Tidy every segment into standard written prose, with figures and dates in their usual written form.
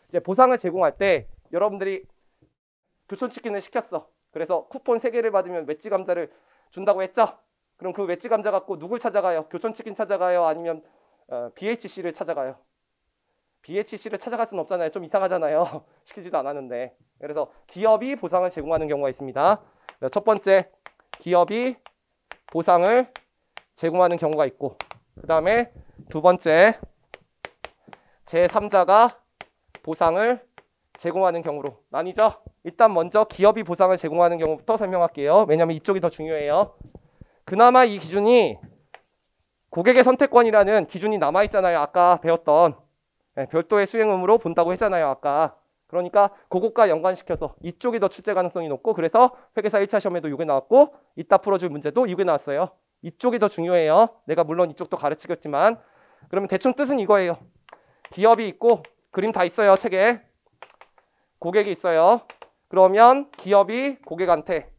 이제 보상을 제공할 때 여러분들이 교촌치킨을 시켰어. 그래서 쿠폰 3개를 받으면 웨지 감자를 준다고 했죠? 그럼 그 웨지 감자 갖고 누굴 찾아가요? 교촌치킨 찾아가요? 아니면 BHC를 찾아가요? BHC를 찾아갈 수는 없잖아요. 좀 이상하잖아요. 시키지도 않았는데. 그래서 기업이 보상을 제공하는 경우가 있습니다. 첫 번째, 기업이 보상을 제공하는 경우가 있고, 그 다음에 두 번째, 제3자가 보상을 제공하는 경우로 나뉘죠. 일단 먼저 기업이 보상을 제공하는 경우부터 설명할게요. 왜냐하면 이쪽이 더 중요해요. 그나마 이 기준이 고객의 선택권이라는 기준이 남아있잖아요. 아까 배웠던 별도의 수행 의무로 본다고 했잖아요. 아까. 그러니까 그것과 연관시켜서 이쪽이 더 출제 가능성이 높고, 그래서 회계사 1차 시험에도 이게 나왔고 이따 풀어줄 문제도 이게 나왔어요. 이쪽이 더 중요해요. 내가 물론 이쪽도 가르치겠지만. 그러면 대충 뜻은 이거예요. 기업이 있고 그림 다 있어요. 책에. 고객이 있어요. 그러면 기업이 고객한테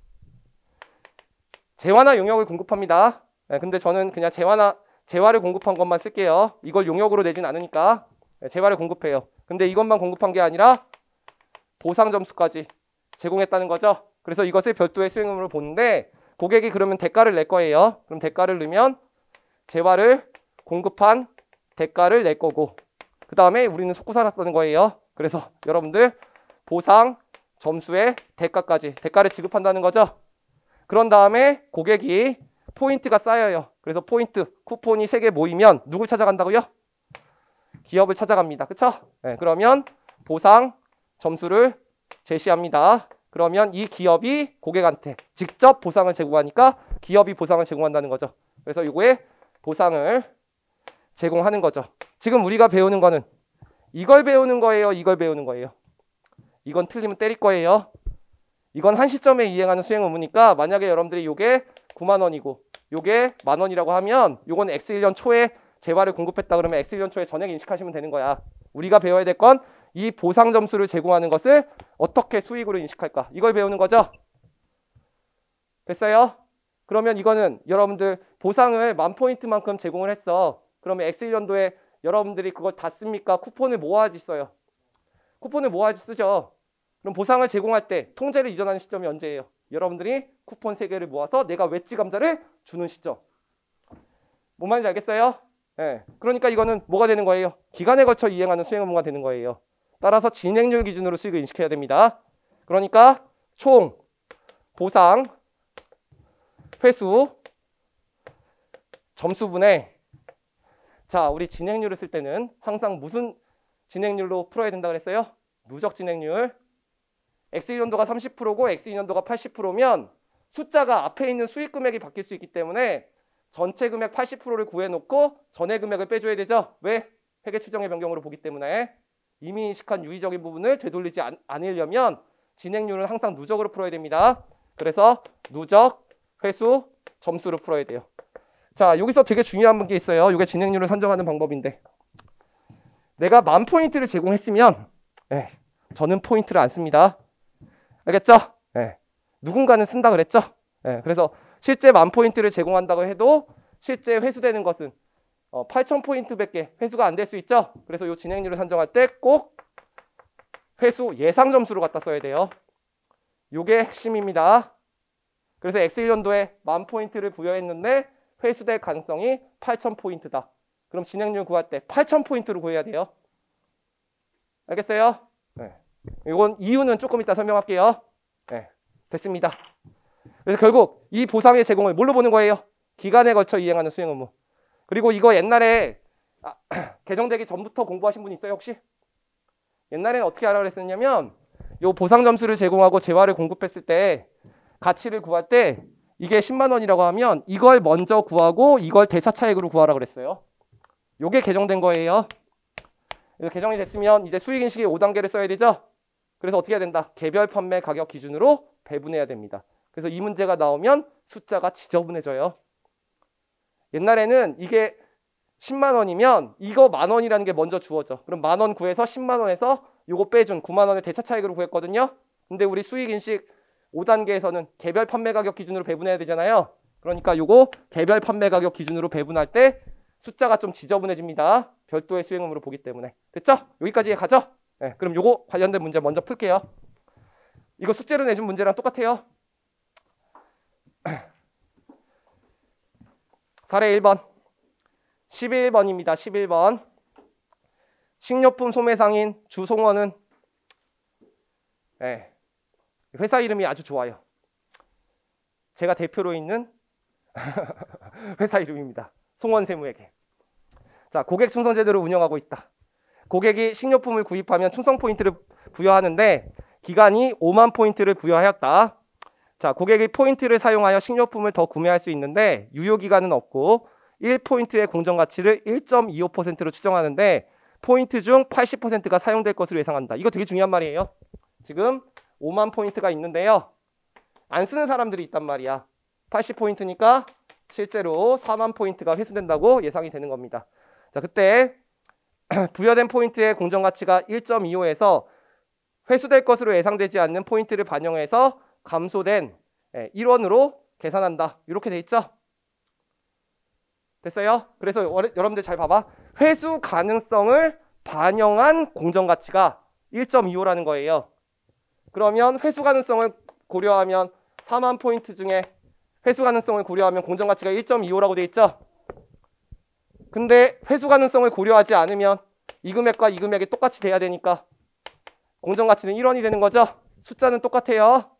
재화나 용역을 공급합니다. 근데 저는 그냥 재화를 공급한 것만 쓸게요. 이걸 용역으로 내진 않으니까 재화를 공급해요. 근데 이것만 공급한 게 아니라 보상 점수까지 제공했다는 거죠. 그래서 이것을 별도의 수행 의무로 보는데, 고객이 그러면 대가를 낼 거예요. 그럼 대가를 넣으면 재화를 공급한 대가를 낼 거고, 그 다음에 우리는 속고 살았다는 거예요. 그래서 여러분들 보상 점수의 대가까지 대가를 지급한다는 거죠. 그런 다음에 고객이 포인트가 쌓여요. 그래서 포인트 쿠폰이 3개 모이면 누굴 찾아간다고요? 기업을 찾아갑니다. 그쵸? 네, 그러면 보상 점수를 제시합니다. 그러면 이 기업이 고객한테 직접 보상을 제공하니까 기업이 보상을 제공한다는 거죠. 그래서 이거에 보상을 제공하는 거죠. 지금 우리가 배우는 거는 이걸 배우는 거예요? 이걸 배우는 거예요? 이건 틀리면 때릴 거예요. 이건 한 시점에 이행하는 수행 의무니까, 만약에 여러분들이 요게 9만 원이고 요게 만 원이라고 하면 요건 X1년 초에 재화를 공급했다 그러면 X1년 초에 전액 인식하시면 되는 거야. 우리가 배워야 될 건 이 보상 점수를 제공하는 것을 어떻게 수익으로 인식할까, 이걸 배우는 거죠. 됐어요? 그러면 이거는 여러분들 보상을 10,000포인트만큼 제공을 했어. 그러면 X1년도에 여러분들이 그걸 다 씁니까? 쿠폰을 모아야지 써요. 쿠폰을 모아야지 쓰죠. 그럼 보상을 제공할 때 통제를 이전하는 시점이 언제예요? 여러분들이 쿠폰 3개를 모아서 내가 웨지 감자를 주는 시점. 뭔 말인지 알겠어요? 네. 그러니까 이거는 뭐가 되는 거예요? 기간에 걸쳐 이행하는 수행 의무가 되는 거예요. 따라서 진행률 기준으로 수익을 인식해야 됩니다. 그러니까 총 보상 회수 점수분의, 자, 우리 진행률을 쓸 때는 항상 무슨 진행률로 풀어야 된다고 그랬어요? 누적 진행률. X1년도가 30%고 X2년도가 80%면 숫자가 앞에 있는 수익 금액이 바뀔 수 있기 때문에 전체 금액 80%를 구해놓고 전액 금액을 빼줘야 되죠. 왜? 회계 추정의 변경으로 보기 때문에. 이미 인식한 유의적인 부분을 되돌리지 않으려면 진행률은 항상 누적으로 풀어야 됩니다. 그래서 누적 회수 점수로 풀어야 돼요. 자, 여기서 되게 중요한 게 있어요. 이게 진행률을 산정하는 방법인데, 내가 10,000포인트를 제공했으면 저는 포인트를 안 씁니다. 알겠죠? 누군가는 쓴다 그랬죠? 그래서 실제 10,000포인트를 제공한다고 해도 실제 회수되는 것은 8,000포인트밖에 회수가 안 될 수 있죠? 그래서 이 진행률을 산정할 때 꼭 회수 예상 점수로 갖다 써야 돼요. 이게 핵심입니다. 그래서 X1년도에 10,000포인트를 부여했는데 회수될 가능성이 8,000포인트다. 그럼 진행률 구할 때 8,000포인트를 구해야 돼요. 알겠어요? 이건 이유는 조금 이따 설명할게요. 됐습니다. 그래서 결국 이 보상의 제공을 뭘로 보는 거예요? 기간에 걸쳐 이행하는 수행 의무. 그리고 이거 옛날에 개정되기 전부터 공부하신 분 있어요 혹시? 옛날에는 어떻게 하라고 그랬었냐면, 요 보상 점수를 제공하고 재화를 공급했을 때 가치를 구할 때 이게 10만 원이라고 하면 이걸 먼저 구하고 이걸 대차 차익으로 구하라 그랬어요. 요게 개정된 거예요. 개정이 됐으면 이제 수익 인식의 5단계를 써야 되죠. 그래서 어떻게 해야 된다? 개별 판매 가격 기준으로 배분해야 됩니다. 그래서 이 문제가 나오면 숫자가 지저분해져요. 옛날에는 이게 10만 원이면 이거 만 원이라는 게 먼저 주어져. 그럼 만 원 구해서 10만 원에서 요거 빼준 9만 원의 대차 차익으로 구했거든요. 근데 우리 수익 인식 5단계에서는 개별 판매 가격 기준으로 배분해야 되잖아요. 그러니까 요거 개별 판매 가격 기준으로 배분할 때 숫자가 좀 지저분해집니다. 별도의 수행 의무로 보기 때문에. 됐죠? 여기까지 가죠? 네, 그럼 요거 관련된 문제 먼저 풀게요. 이거 숙제로 내준 문제랑 똑같아요. 사례 1번 11번입니다. 11번 식료품 소매상인 주송원은 네, 회사 이름이 아주 좋아요. 제가 대표로 있는 회사 이름입니다. 송원세무에게. 자, 고객 충성 제도를 운영하고 있다. 고객이 식료품을 구입하면 충성 포인트를 부여하는데 기간이 5만 포인트를 부여하였다. 자, 고객이 포인트를 사용하여 식료품을 더 구매할 수 있는데 유효기간은 없고 1포인트의 공정가치를 1.25%로 추정하는데 포인트 중 80%가 사용될 것으로 예상한다. 이거 되게 중요한 말이에요. 지금 5만 포인트가 있는데요. 안 쓰는 사람들이 있단 말이야. 80포인트니까 실제로 4만 포인트가 회수된다고 예상이 되는 겁니다. 자, 그때 부여된 포인트의 공정가치가 1.25에서 회수될 것으로 예상되지 않는 포인트를 반영해서 감소된 1원으로 계산한다. 이렇게 돼 있죠? 됐어요? 그래서 여러분들 잘 봐봐. 회수 가능성을 반영한 공정가치가 1.25라는 거예요. 그러면 회수 가능성을 고려하면 4만 포인트 중에 회수 가능성을 고려하면 공정가치가 1.25라고 돼 있죠? 근데 회수 가능성을 고려하지 않으면 이 금액과 이 금액이 똑같이 돼야 되니까 공정가치는 1원이 되는 거죠? 숫자는 똑같아요.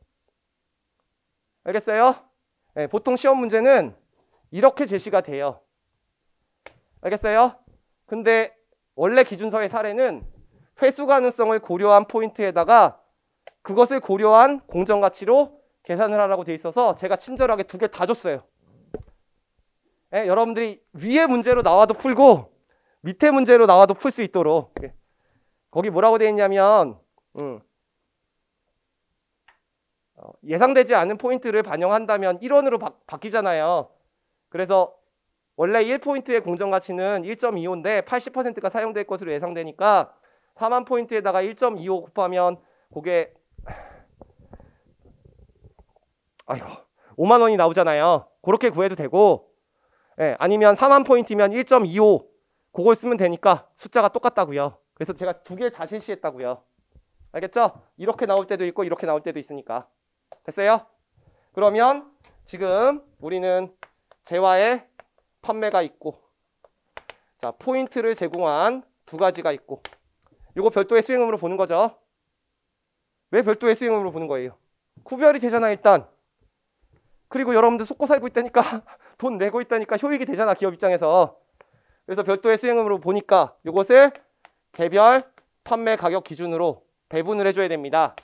알겠어요? 네, 보통 시험 문제는 이렇게 제시가 돼요. 알겠어요? 근데 원래 기준서의 사례는 회수 가능성을 고려한 포인트에다가 그것을 고려한 공정가치로 계산을 하라고 돼 있어서 제가 친절하게 두 개 다 줬어요. 네, 여러분들이 위에 문제로 나와도 풀고 밑에 문제로 나와도 풀 수 있도록. 거기 뭐라고 돼 있냐면 예상되지 않은 포인트를 반영한다면 1원으로 바뀌잖아요. 그래서 원래 1포인트의 공정가치는 1.25인데 80%가 사용될 것으로 예상되니까 4만 포인트에다가 1.25 곱하면 그게 5만 원이 나오잖아요. 그렇게 구해도 되고 아니면 4만 포인트면 1.25 그걸 쓰면 되니까 숫자가 똑같다고요. 그래서 제가 두 개 다 실시했다고요. 알겠죠? 이렇게 나올 때도 있고 이렇게 나올 때도 있으니까. 됐어요? 그러면 지금 우리는 재화의 판매가 있고 자 포인트를 제공한 두 가지가 있고 이거 별도의 수익금으로 보는 거죠. 왜 별도의 수익금으로 보는 거예요? 구별이 되잖아 일단. 그리고 여러분들 속고 살고 있다니까 돈 내고 있다니까 효익이 되잖아 기업 입장에서. 그래서 별도의 수익금으로 보니까 이것을 개별 판매 가격 기준으로 배분을 해줘야 됩니다.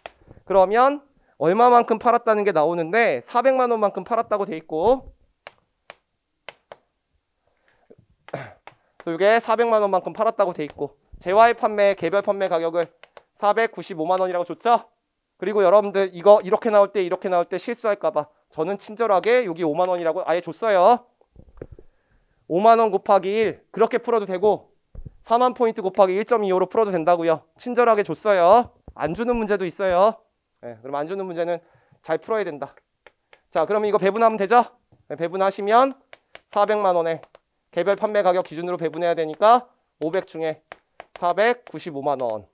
그러면 얼마만큼 팔았다는 게 나오는데 400만 원만큼 팔았다고 돼 있고 또 이게 400만 원만큼 팔았다고 돼 있고 재화의 판매 개별 판매 가격을 495만 원이라고 줬죠? 그리고 여러분들 이거 이렇게 나올 때 실수할까봐 저는 친절하게 여기 5만 원이라고 아예 줬어요. 5만 원 곱하기 1 그렇게 풀어도 되고 4만 포인트 곱하기 1.25로 풀어도 된다고요. 친절하게 줬어요. 안 주는 문제도 있어요. 네, 그럼 안 주는 문제는 잘 풀어야 된다. 자, 그럼 이거 배분하면 되죠? 네, 배분하시면 400만 원에 개별 판매 가격 기준으로 배분해야 되니까 500 중에 495만 원.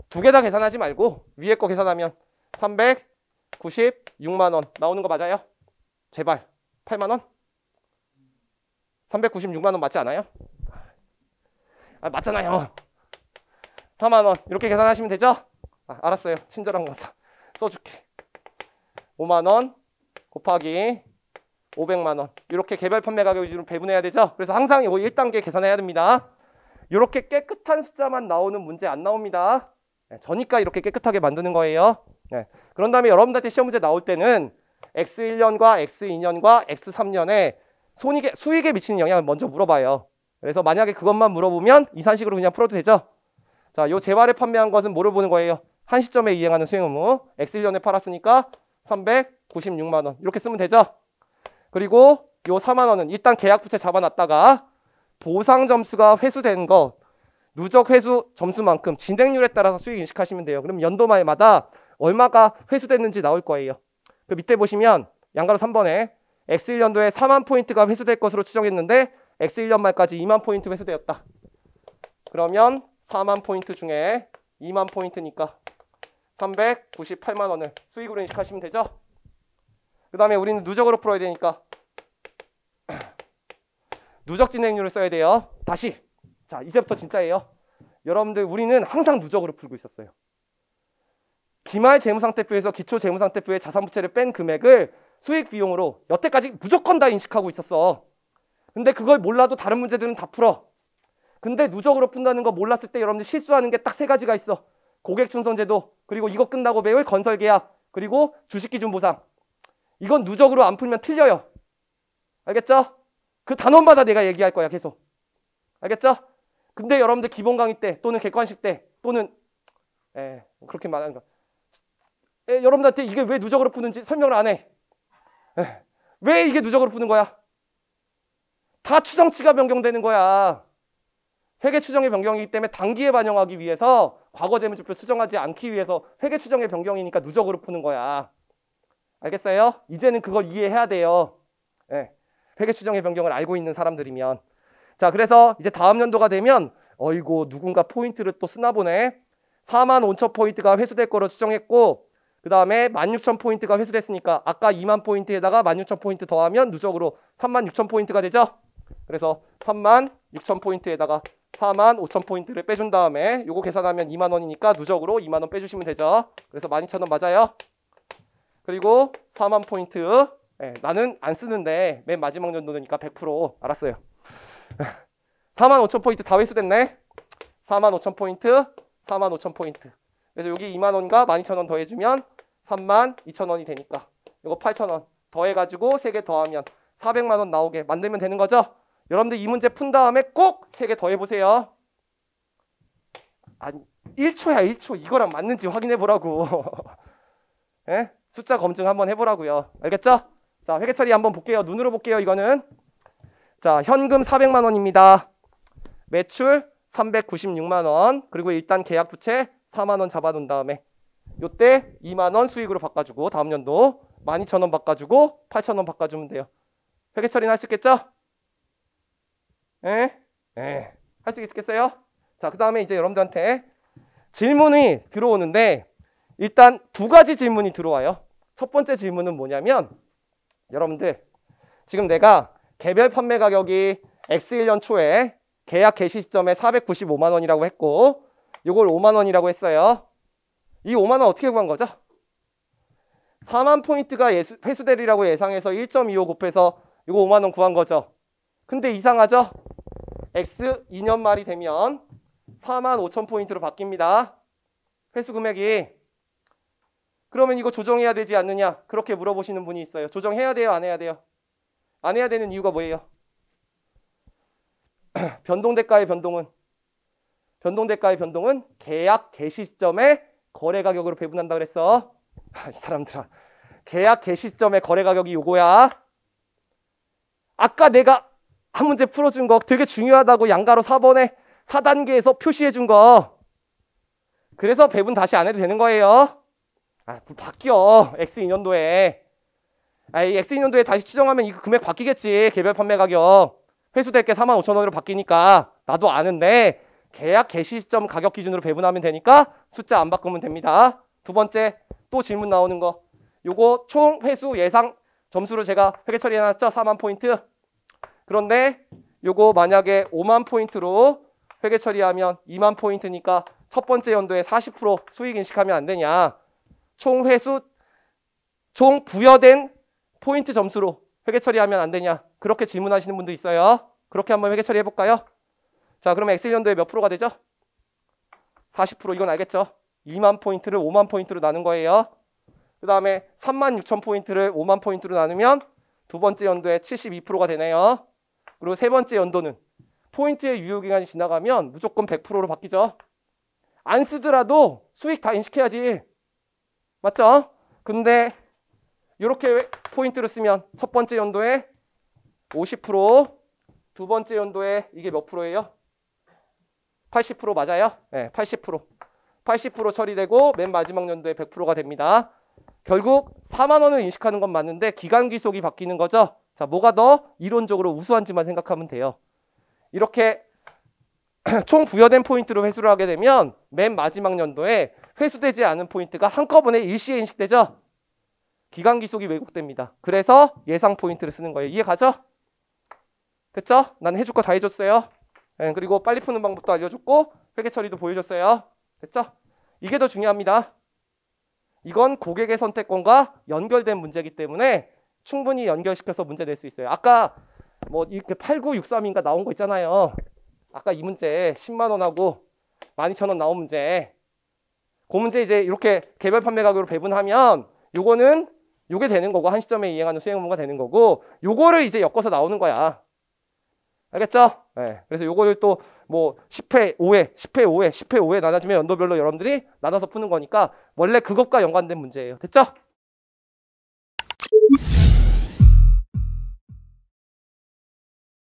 두 개 다 계산하지 말고 위에 거 계산하면 396만 원 나오는 거 맞아요? 제발 8만 원? 396만 원 맞지 않아요? 맞잖아요. 4만 원 이렇게 계산하시면 되죠? 알았어요. 친절한 거다. 써줄게. 5만 원 곱하기 500만 원 이렇게 개별 판매 가격 기준으로 배분해야 되죠? 그래서 항상 이거 1단계 계산해야 됩니다. 이렇게 깨끗한 숫자만 나오는 문제 안 나옵니다. 저니까 이렇게 깨끗하게 만드는 거예요. 그런 다음에 여러분들한테 시험 문제 나올 때는 X1년과 X2년과 X3년에 수익에 미치는 영향을 먼저 물어봐요. 그래서 만약에 그것만 물어보면 이산식으로 그냥 풀어도 되죠. 자, 요 재화를 판매한 것은 뭐를 보는 거예요? 한 시점에 이행하는 수익 의무. X1년에 팔았으니까 396만 원 이렇게 쓰면 되죠. 그리고 요 4만 원은 일단 계약 부채 잡아놨다가 보상 점수가 회수된 거 누적 회수 점수만큼 진행률에 따라서 수익 인식하시면 돼요. 그럼 연도 말마다 얼마가 회수됐는지 나올 거예요. 그 밑에 보시면 양가로 3번에 X1년도에 4만 포인트가 회수될 것으로 추정했는데 X1년 말까지 2만 포인트 회수되었다. 그러면 4만 포인트 중에 2만 포인트니까 398만 원을 수익으로 인식하시면 되죠. 그 다음에 우리는 누적으로 풀어야 되니까 누적 진행률을 써야 돼요. 다시. 자, 이제부터 진짜예요. 여러분들 우리는 항상 누적으로 풀고 있었어요. 기말 재무상태표에서 기초 재무상태표의 자산부채를 뺀 금액을 수익 비용으로 여태까지 무조건 다 인식하고 있었어. 근데 그걸 몰라도 다른 문제들은 다 풀어. 근데 누적으로 푼다는 거 몰랐을 때 여러분들 실수하는 게 딱 세 가지가 있어. 고객충성제도, 그리고 이거 끝나고 매월 건설계약, 그리고 주식기준보상. 이건 누적으로 안 풀면 틀려요. 알겠죠? 그 단원마다 내가 얘기할 거야 계속. 알겠죠? 근데 여러분들 기본 강의 때 또는 객관식 때 또는 그렇게 말하는 거. 여러분들한테 이게 왜 누적으로 푸는지 설명을 안 해. 왜 이게 누적으로 푸는 거야? 다 추정치가 변경되는 거야. 회계 추정의 변경이기 때문에 단기에 반영하기 위해서 과거 재무지표 수정하지 않기 위해서 회계 추정의 변경이니까 누적으로 푸는 거야. 알겠어요? 이제는 그걸 이해해야 돼요. 회계 추정의 변경을 알고 있는 사람들이면. 자, 그래서 이제 다음 연도가 되면 어이고 누군가 포인트를 또 쓰나 보네. 45,000포인트가 회수될 거로 추정했고 그 다음에 16,000포인트가 회수됐으니까 아까 2만 포인트에다가 16,000포인트 더하면 누적으로 36,000포인트가 되죠. 그래서 36,000포인트에다가 45,000포인트를 빼준 다음에 요거 계산하면 2만 원이니까 누적으로 2만 원 빼주시면 되죠. 그래서 12,000원 맞아요. 그리고 4만 포인트. 나는 안 쓰는데 맨 마지막 연도니까 100% 알았어요. 45,000포인트 다 회수됐네. 45,000포인트, 45,000포인트. 그래서 여기 2만 원과 12,000원 더해주면 32,000원이 되니까 이거 8,000원 더해가지고 3개 더하면 400만 원 나오게 만들면 되는 거죠. 여러분들 이 문제 푼 다음에 꼭 3개 더해보세요. 아니 1초야 1초. 이거랑 맞는지 확인해 보라고. 숫자 검증 한번 해보라고요. 알겠죠? 자, 회계 처리 한번 볼게요. 눈으로 볼게요. 이거는 자, 현금 400만 원입니다. 매출 396만 원. 그리고 일단 계약 부채 4만 원 잡아놓은 다음에 요때 2만 원 수익으로 바꿔주고 다음 연도 12,000원 바꿔주고 8,000원 바꿔주면 돼요. 회계 처리는 할 수 있겠죠? 할 수 있겠어요? 자, 그 다음에 이제 여러분들한테 질문이 들어오는데 일단 두 가지 질문이 들어와요. 첫 번째 질문은 뭐냐면 여러분들 지금 내가 개별 판매 가격이 X1년 초에 계약 개시 시점에 495만 원이라고 했고 이걸 5만 원이라고 했어요. 이 5만 원 어떻게 구한 거죠? 4만 포인트가 회수되리라고 예상해서 1.25 곱해서 이거 5만 원 구한 거죠. 근데 이상하죠? X 2년 말이 되면 45,000포인트로 바뀝니다. 회수 금액이. 그러면 이거 조정해야 되지 않느냐? 그렇게 물어보시는 분이 있어요. 조정해야 돼요? 안 해야 돼요? 안 해야 되는 이유가 뭐예요? 변동대가의 변동은 계약 개시 시점에 거래 가격으로 배분한다 그랬어. 이 사람들아. 계약 개시 시점에 거래 가격이 요거야. 아까 내가 한 문제 풀어준 거 되게 중요하다고 양가로 4번에 4단계에서 표시해 준 거. 그래서 배분 다시 안 해도 되는 거예요. 바뀌어. X2년도에. 이 X2년도에 다시 추정하면 이 금액 바뀌겠지. 개별 판매 가격. 회수될 게 45,000원으로 바뀌니까 나도 아는데 계약 개시 시점 가격 기준으로 배분하면 되니까 숫자 안 바꾸면 됩니다. 두 번째 또 질문 나오는 거. 요거 총 회수 예상 점수로 제가 회계 처리해놨죠. 4만 포인트. 그런데 요거 만약에 5만 포인트로 회계 처리하면 2만 포인트니까 첫 번째 연도에 40% 수익 인식하면 안 되냐. 총 회수, 총 부여된 포인트 점수로 회계 처리하면 안 되냐. 그렇게 질문하시는 분도 있어요. 그렇게 한번 회계 처리해 볼까요? 자, 그러면 X1년도에 몇 프로가 되죠? 40%. 이건 알겠죠? 2만 포인트를 5만 포인트로 나눈 거예요. 그 다음에 36,000포인트를 5만 포인트로 나누면 두 번째 연도에 72%가 되네요. 그리고 세 번째 연도는 포인트의 유효기간이 지나가면 무조건 100%로 바뀌죠. 안 쓰더라도 수익 다 인식해야지. 맞죠? 근데 이렇게 포인트를 쓰면 첫 번째 연도에 50%, 두 번째 연도에 이게 몇 프로예요? 80% 맞아요? 네, 80%. 80% 처리되고 맨 마지막 연도에 100%가 됩니다. 결국 4만 원을 인식하는 건 맞는데 기간 귀속이 바뀌는 거죠. 자, 뭐가 더 이론적으로 우수한지만 생각하면 돼요. 이렇게 총 부여된 포인트로 회수를 하게 되면 맨 마지막 연도에 회수되지 않은 포인트가 한꺼번에 일시에 인식되죠. 기간 기속이 왜곡됩니다. 그래서 예상 포인트를 쓰는 거예요. 이해 가죠? 됐죠? 난 해줄 거 다 해줬어요. 그리고 빨리 푸는 방법도 알려줬고 회계 처리도 보여줬어요. 됐죠? 이게 더 중요합니다. 이건 고객의 선택권과 연결된 문제이기 때문에 충분히 연결시켜서 문제 낼 수 있어요. 아까 뭐 이렇게 8963인가 나온 거 있잖아요. 아까 이 문제 10만 원하고 12,000원 나온 문제. 그 문제 이제 이렇게 개별 판매 가격으로 배분하면 요거는 요게 되는 거고 한 시점에 이행하는 수행 의무가 되는 거고 요거를 이제 엮어서 나오는 거야. 알겠죠? 네. 그래서 요거를 또 뭐 10회 5회, 10회 5회, 10회 5회 나눠주면 연도별로 여러분들이 나눠서 푸는 거니까 원래 그것과 연관된 문제예요. 됐죠?